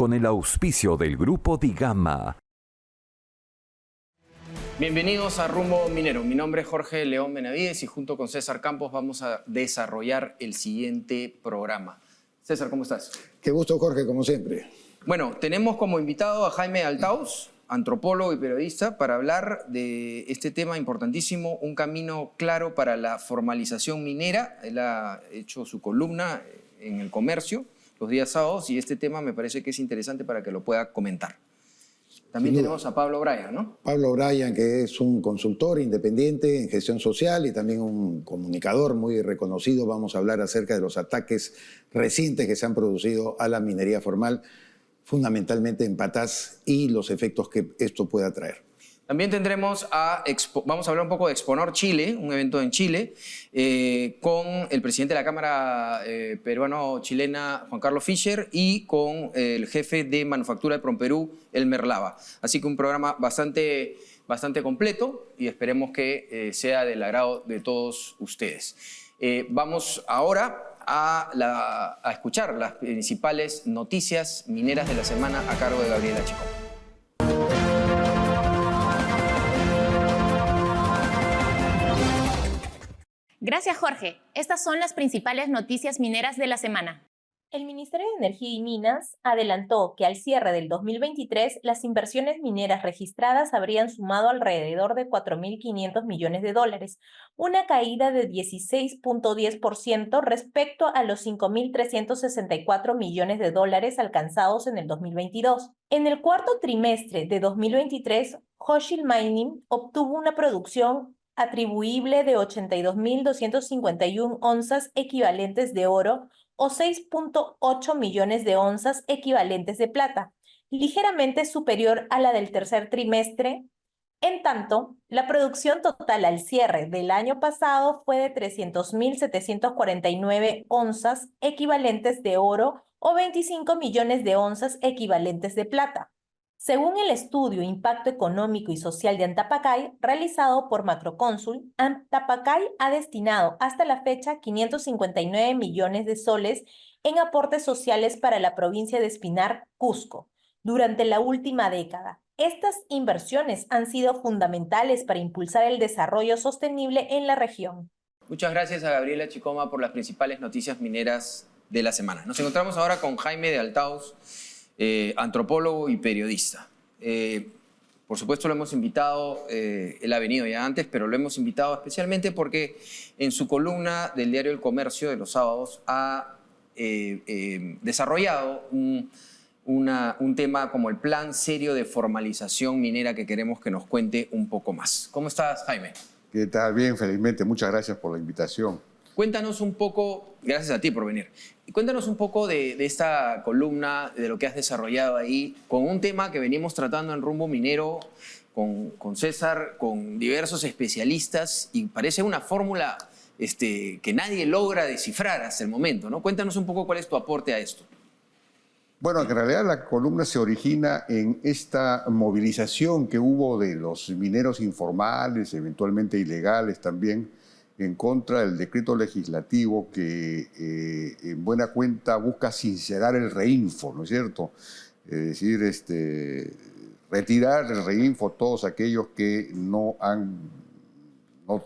con el auspicio del Grupo Digama. Bienvenidos a Rumbo Minero. Mi nombre es Jorge León Benavides y junto con César Campos vamos a desarrollar el siguiente programa. César, ¿cómo estás? Qué gusto, Jorge, como siempre. Bueno, tenemos como invitado a Jaime Altaus, antropólogo y periodista, para hablar de este tema importantísimo, un camino claro para la formalización minera. Él ha hecho su columna en El Comercio los días sábados y este tema me parece que es interesante para que lo pueda comentar. También tenemos a Pablo Bryan, ¿no? Pablo Bryan, que es un consultor independiente en gestión social y también un comunicador muy reconocido. Vamos a hablar acerca de los ataques recientes que se han producido a la minería formal, fundamentalmente en Patás, y los efectos que esto pueda traer. También tendremos vamos a hablar un poco de Exponor Chile, un evento en Chile, con el presidente de la Cámara peruano-chilena, Juan Carlos Fischer, y con el jefe de manufactura de Promperú, Elmer Lava. Así que un programa bastante completo y esperemos que sea del agrado de todos ustedes. Vamos ahora a escuchar las principales noticias mineras de la semana a cargo de Gabriela Chicón. Gracias, Jorge. Estas son las principales noticias mineras de la semana. El Ministerio de Energía y Minas adelantó que al cierre del 2023 las inversiones mineras registradas habrían sumado alrededor de 4.500 millones de dólares, una caída de 16.10% respecto a los 5.364 millones de dólares alcanzados en el 2022. En el cuarto trimestre de 2023, Hochschild Mining obtuvo una producción atribuible de 82.251 onzas equivalentes de oro o 6.8 millones de onzas equivalentes de plata, ligeramente superior a la del tercer trimestre. En tanto, la producción total al cierre del año pasado fue de 300.749 onzas equivalentes de oro o 25 millones de onzas equivalentes de plata. Según el estudio Impacto Económico y Social de Antapacay, realizado por Macrocónsul, Antapacay ha destinado hasta la fecha 559 millones de soles en aportes sociales para la provincia de Espinar, Cusco, durante la última década. Estas inversiones han sido fundamentales para impulsar el desarrollo sostenible en la región. Muchas gracias a Gabriela Chicoma por las principales noticias mineras de la semana. Nos encontramos ahora con Jaime de Altaus, antropólogo y periodista. Por supuesto lo hemos invitado, él ha venido ya antes, pero lo hemos invitado especialmente porque en su columna del diario El Comercio de los sábados ha desarrollado un tema como el plan serio de formalización minera que queremos que nos cuente un poco más. ¿Cómo estás, Jaime? ¿Qué tal? Bien, felizmente. Muchas gracias por la invitación. Cuéntanos un poco, gracias a ti por venir, cuéntanos un poco de esta columna, de lo que has desarrollado ahí, con un tema que venimos tratando en Rumbo Minero, con César, con diversos especialistas, y parece una fórmula que nadie logra descifrar hasta el momento, ¿no? Cuéntanos un poco cuál es tu aporte a esto. Bueno, en realidad la columna se origina en esta movilización que hubo de los mineros informales, eventualmente ilegales también, en contra del decreto legislativo que en buena cuenta busca sincerar el reinfo, ¿no es cierto? Es decir, retirar del reinfo todos aquellos que no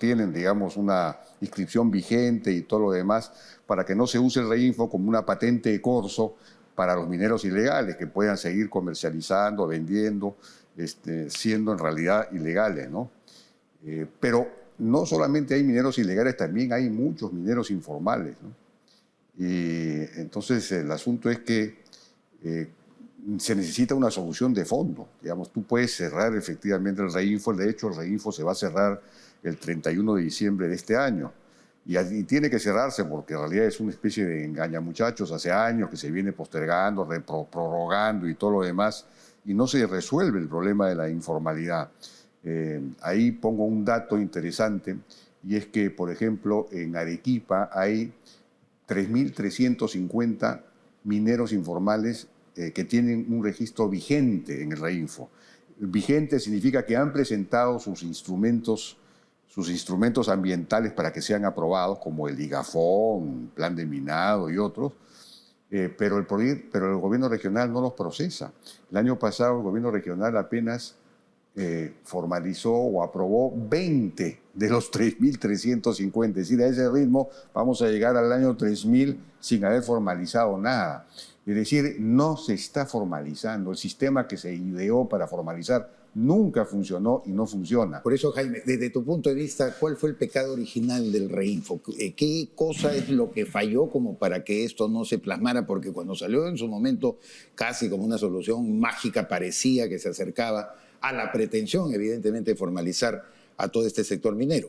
tienen, digamos, una inscripción vigente y todo lo demás, para que no se use el reinfo como una patente de corso para los mineros ilegales, que puedan seguir comercializando, vendiendo, siendo en realidad ilegales, ¿no? Pero no solamente hay mineros ilegales, también hay muchos mineros informales, ¿no? Y entonces el asunto es que se necesita una solución de fondo. Digamos, tú puedes cerrar efectivamente el reinfo. De hecho, el reinfo se va a cerrar el 31 de diciembre de este año. Y tiene que cerrarse porque en realidad es una especie de engañamuchachos hace años que se viene postergando, prorrogando y todo lo demás, y no se resuelve el problema de la informalidad. Ahí pongo un dato interesante, y es que, por ejemplo, en Arequipa hay 3.350 mineros informales que tienen un registro vigente en el reinfo. Vigente significa que han presentado sus instrumentos ambientales para que sean aprobados, como el IGAFON, Plan de Minado y otros, pero el gobierno regional no los procesa. El año pasado el gobierno regional apenas formalizó o aprobó 20 de los 3.350. Es decir, a ese ritmo vamos a llegar al año 3.000 sin haber formalizado nada. Es decir, no se está formalizando. El sistema que se ideó para formalizar nunca funcionó y no funciona. Por eso, Jaime, desde tu punto de vista, ¿cuál fue el pecado original del Reinfo? ¿Qué cosa es lo que falló como para que esto no se plasmara? Porque cuando salió en su momento casi como una solución mágica, parecía que se acercaba a la pretensión, evidentemente, de formalizar a todo este sector minero.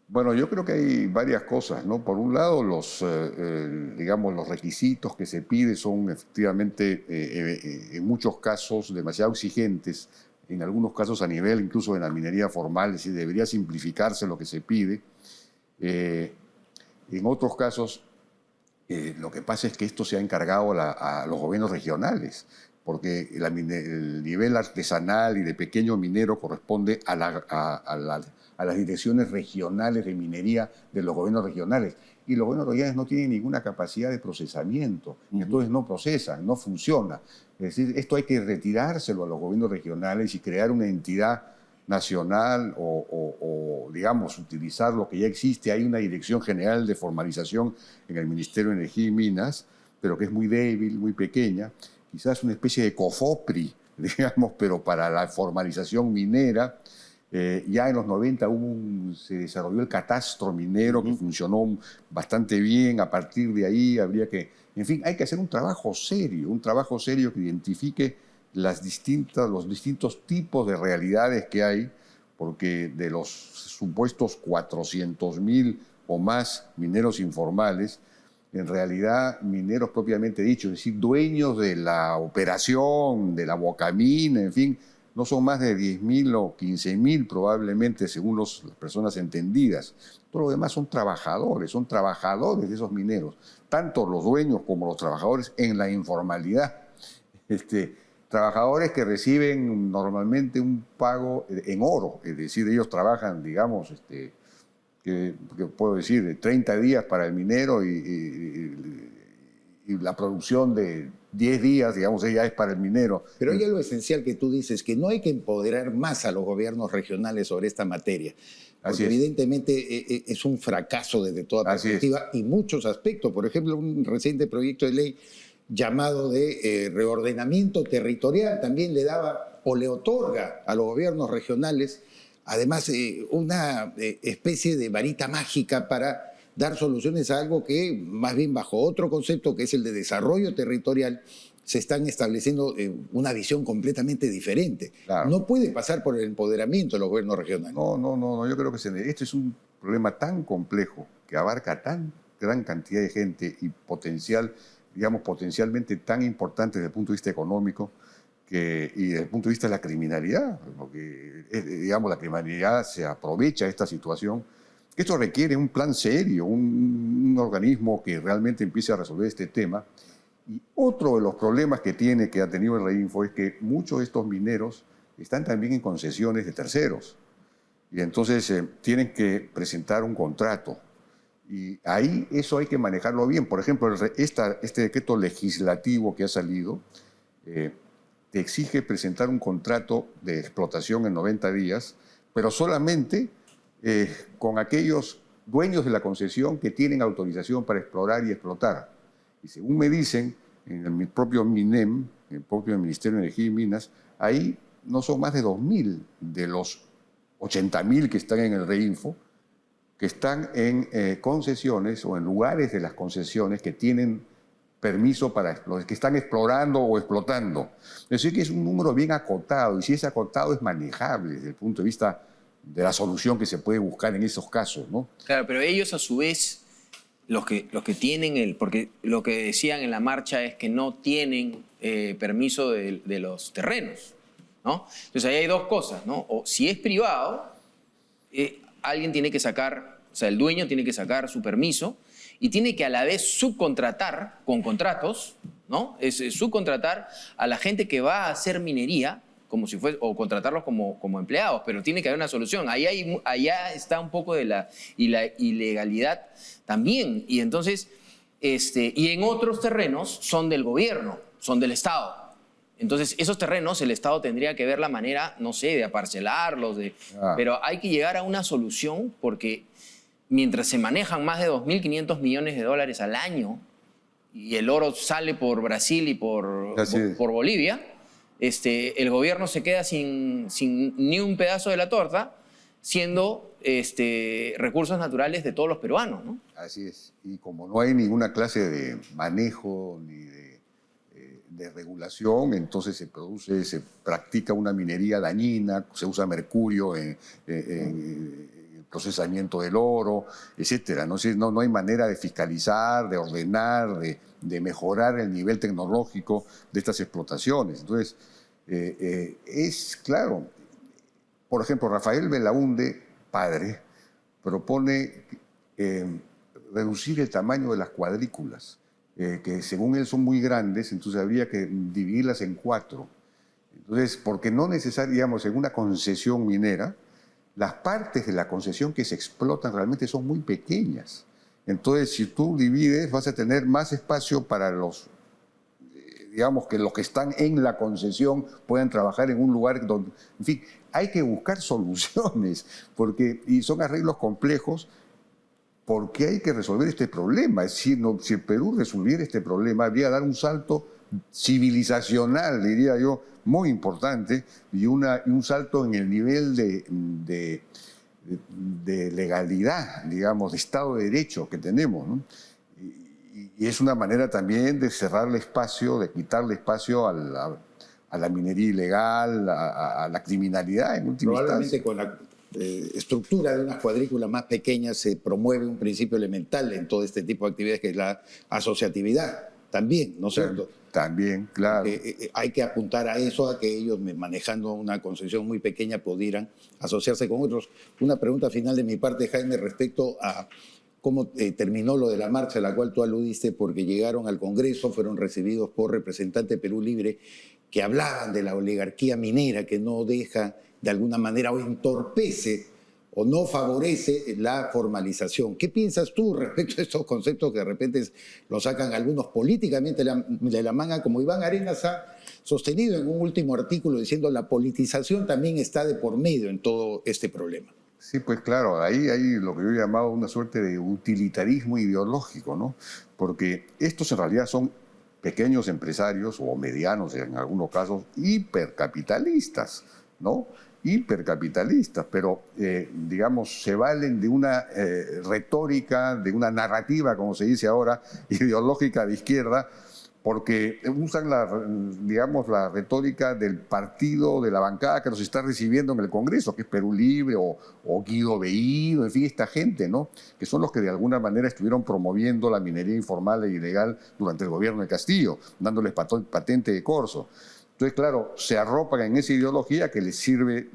Bueno, yo creo que hay varias cosas, ¿no? Por un lado, digamos, los requisitos que se piden son efectivamente, en muchos casos, demasiado exigentes, en algunos casos a nivel incluso de la minería formal, es decir, debería simplificarse lo que se pide. En otros casos, lo que pasa es que esto se ha encargado a los gobiernos regionales, porque el nivel artesanal y de pequeño minero corresponde a las direcciones regionales de minería de los gobiernos regionales. Y los gobiernos regionales no tienen ninguna capacidad de procesamiento, entonces no procesan, no funciona. Es decir, esto hay que retirárselo a los gobiernos regionales y crear una entidad nacional o digamos, utilizar lo que ya existe. Hay una Dirección General de Formalización en el Ministerio de Energía y Minas, pero que es muy débil, muy pequeña. Quizás una especie de COFOPRI, digamos, pero para la formalización minera. Ya en los 90 se desarrolló el catastro minero que funcionó bastante bien. A partir de ahí habría que... En fin, hay que hacer un trabajo serio que identifique los distintos tipos de realidades que hay, porque de los supuestos 400.000 o más mineros informales, en realidad mineros propiamente dichos, es decir, dueños de la operación, de la bocamina, en fin, no son más de 10.000 o 15.000 probablemente, según las personas entendidas. Todo lo demás son trabajadores de esos mineros, tanto los dueños como los trabajadores en la informalidad. Trabajadores que reciben normalmente un pago en oro, es decir, ellos trabajan, digamos, que puedo decir, de 30 días para el minero y la producción de 10 días, digamos, ya es para el minero. Pero hay algo esencial que tú dices, que no hay que empoderar más a los gobiernos regionales sobre esta materia. Porque evidentemente es un fracaso desde toda perspectiva y muchos aspectos. Por ejemplo, un reciente proyecto de ley llamado de reordenamiento territorial también le daba o le otorga a los gobiernos regionales, además, una especie de varita mágica para dar soluciones a algo que, más bien bajo otro concepto, que es el de desarrollo territorial, se están estableciendo una visión completamente diferente. Claro. No puede pasar por el empoderamiento de los gobiernos regionales. No, yo creo que este es un problema tan complejo que abarca tan gran cantidad de gente y potencialmente tan importante desde el punto de vista económico y desde el punto de vista de la criminalidad, porque digamos, la criminalidad se aprovecha de esta situación. Esto requiere un plan serio, un organismo que realmente empiece a resolver este tema. Y otro de los problemas que ha tenido el Reinfo es que muchos de estos mineros están también en concesiones de terceros. Y entonces tienen que presentar un contrato. Y ahí eso hay que manejarlo bien. Por ejemplo, este decreto legislativo que ha salido te exige presentar un contrato de explotación en 90 días, pero solamente con aquellos dueños de la concesión que tienen autorización para explorar y explotar. Y según me dicen, en el propio MINEM, en el propio Ministerio de Energía y Minas, ahí no son más de 2.000 de los 80.000 que están en el Reinfo, que están en concesiones o en lugares de las concesiones que tienen permiso para explorar, que están explorando o explotando. Es decir, que es un número bien acotado, y si es acotado es manejable desde el punto de vista de la solución que se puede buscar en esos casos, ¿no? Claro, pero ellos a su vez, los que tienen porque lo que decían en la marcha es que no tienen permiso de los terrenos, ¿no? Entonces ahí hay dos cosas, ¿no? O si es privado, alguien tiene que sacar, o sea, el dueño tiene que sacar su permiso y tiene que a la vez subcontratar con contratos, ¿no? Subcontratar a la gente que va a hacer minería, como si fuese, o contratarlos como empleados, pero tiene que haber una solución. Allá está un poco de la ilegalidad también. Y entonces, y en otros terrenos son del gobierno, son del Estado. Entonces, esos terrenos el Estado tendría que ver la manera, no sé, de aparcelarlos, pero hay que llegar a una solución porque mientras se manejan más de 2.500 millones de dólares al año y el oro sale por Brasil y por Bolivia, el gobierno se queda sin ni un pedazo de la torta, siendo recursos naturales de todos los peruanos, ¿no? Así es. Y como no hay ninguna clase de manejo ni de regulación, entonces se practica una minería dañina, se usa mercurio en el procesamiento del oro, etcétera. No hay manera de fiscalizar, de ordenar, de mejorar el nivel tecnológico de estas explotaciones. Entonces, es claro, por ejemplo, Rafael Belaúnde, padre, propone reducir el tamaño de las cuadrículas, que según él son muy grandes, entonces habría que dividirlas en 4. Entonces, porque no necesariamente, en una concesión minera, las partes de la concesión que se explotan realmente son muy pequeñas. Entonces, si tú divides, vas a tener más espacio para los, digamos, que los que están en la concesión puedan trabajar en un lugar donde, en fin, hay que buscar soluciones, y son arreglos complejos, porque hay que resolver este problema. Si el Perú resolviera este problema, habría que dar un salto civilizacional, diría yo, muy importante, y un salto en el nivel de legalidad, digamos, de Estado de Derecho que tenemos, ¿no? Y es una manera también de cerrarle espacio, de quitarle espacio a la minería ilegal, a la criminalidad en última instancia. Probablemente con la estructura de unas cuadrículas más pequeñas se promueve un principio elemental en todo este tipo de actividades, que es la asociatividad también, ¿no es cierto? También, claro. Hay que apuntar a eso, a que ellos, manejando una concesión muy pequeña, pudieran asociarse con otros. Una pregunta final de mi parte, Jaime, respecto a cómo terminó lo de la marcha a la cual tú aludiste, porque llegaron al Congreso, fueron recibidos por representantes de Perú Libre que hablaban de la oligarquía minera que no deja de alguna manera o entorpece o no favorece la formalización. ¿Qué piensas tú respecto a estos conceptos que de repente los sacan algunos políticamente de la manga, como Iván Arenas ha sostenido en un último artículo diciendo la politización también está de por medio en todo este problema? Sí, pues claro, ahí hay lo que yo he llamado una suerte de utilitarismo ideológico, ¿no? Porque estos en realidad son pequeños empresarios o medianos en algunos casos hipercapitalistas, ¿no? Hipercapitalistas, pero digamos, se valen de una retórica, de una narrativa, como se dice ahora, ideológica de izquierda, porque usan la retórica del partido, de la bancada que nos está recibiendo en el Congreso, que es Perú Libre o Guido Bellido, en fin, esta gente, ¿no? Que son los que de alguna manera estuvieron promoviendo la minería informal e ilegal durante el gobierno de Castillo, dándoles patente de corso. Entonces, claro, se arropan en esa ideología que les sirve,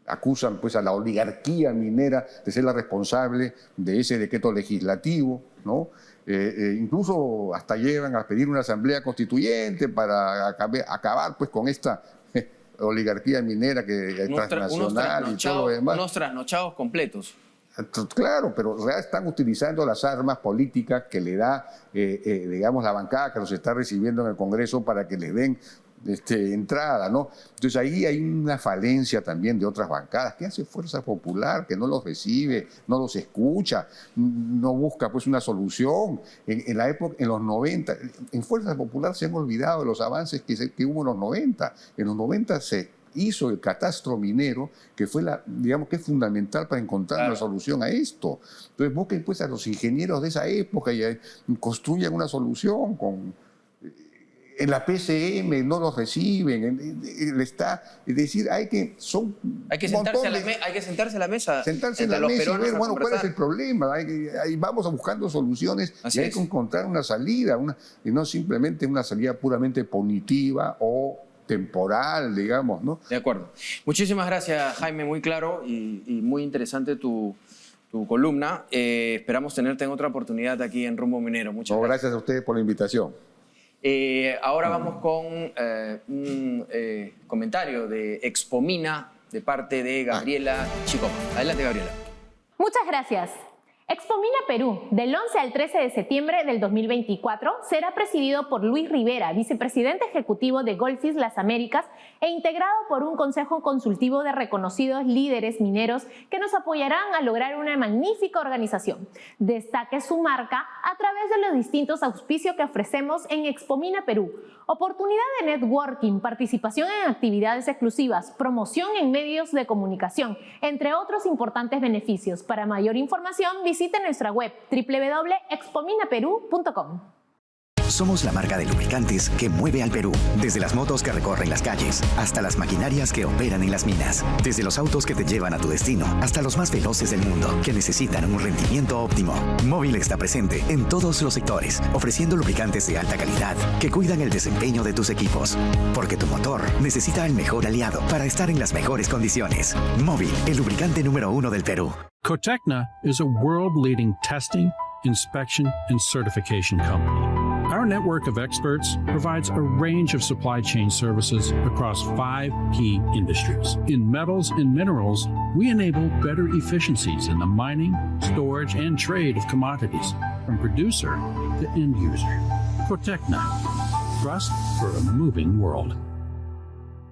acusan pues a la oligarquía minera de ser la responsable de ese decreto legislativo, ¿no? Incluso hasta llevan a pedir una asamblea constituyente para acabar pues con esta oligarquía minera que es transnacional y todo lo demás. Unos trasnochados completos. Claro, pero en realidad están utilizando las armas políticas que le da, digamos, la bancada que los está recibiendo en el Congreso para que les den entrada, ¿no? Entonces ahí hay una falencia también de otras bancadas. ¿Qué hace Fuerza Popular? Que no los recibe, no los escucha, no busca pues una solución. En la época, en los 90, en Fuerza Popular se han olvidado de los avances que hubo en los 90. En los 90 se hizo el catastro minero, que fue digamos que es fundamental para encontrar una solución a esto. Entonces busquen pues a los ingenieros de esa época y construyan una solución en la PCM no los reciben, es decir, hay que sentarse a la mesa. Sentarse en la mesa y ver, bueno, cuál es el problema. Ahí vamos buscando soluciones y hay que encontrar una salida, y no simplemente una salida puramente punitiva o temporal, digamos, ¿no? De acuerdo. Muchísimas gracias, Jaime, muy claro y muy interesante tu columna. Esperamos tenerte en otra oportunidad aquí en Rumbo Minero. Muchas gracias. Gracias a ustedes por la invitación. Ahora vamos con un comentario de Expomina de parte de Gabriela Chicoma. Adelante, Gabriela. Muchas gracias. Expomina Perú, del 11 al 13 de septiembre del 2024, será presidido por Luis Rivera, vicepresidente ejecutivo de Goldfields Las Américas, e integrado por un consejo consultivo de reconocidos líderes mineros que nos apoyarán a lograr una magnífica organización. Destaque su marca a través de los distintos auspicios que ofrecemos en Expomina Perú: oportunidad de networking, participación en actividades exclusivas, promoción en medios de comunicación, entre otros importantes beneficios. Para mayor información, visite nuestra web www.expominaperú.com. Somos la marca de lubricantes que mueve al Perú. Desde las motos que recorren las calles, hasta las maquinarias que operan en las minas. Desde los autos que te llevan a tu destino, hasta los más veloces del mundo, que necesitan un rendimiento óptimo. Móvil está presente en todos los sectores, ofreciendo lubricantes de alta calidad que cuidan el desempeño de tus equipos. Porque tu motor necesita el mejor aliado para estar en las mejores condiciones. Móvil, el lubricante número 1 del Perú. Cotecna is a world-leading testing, inspection, and certification company. Our network of experts provides a range of supply chain services across 5 key industries. In metals and minerals, we enable better efficiencies in the mining, storage, and trade of commodities, from producer to end user. Cotecna, trust for a moving world.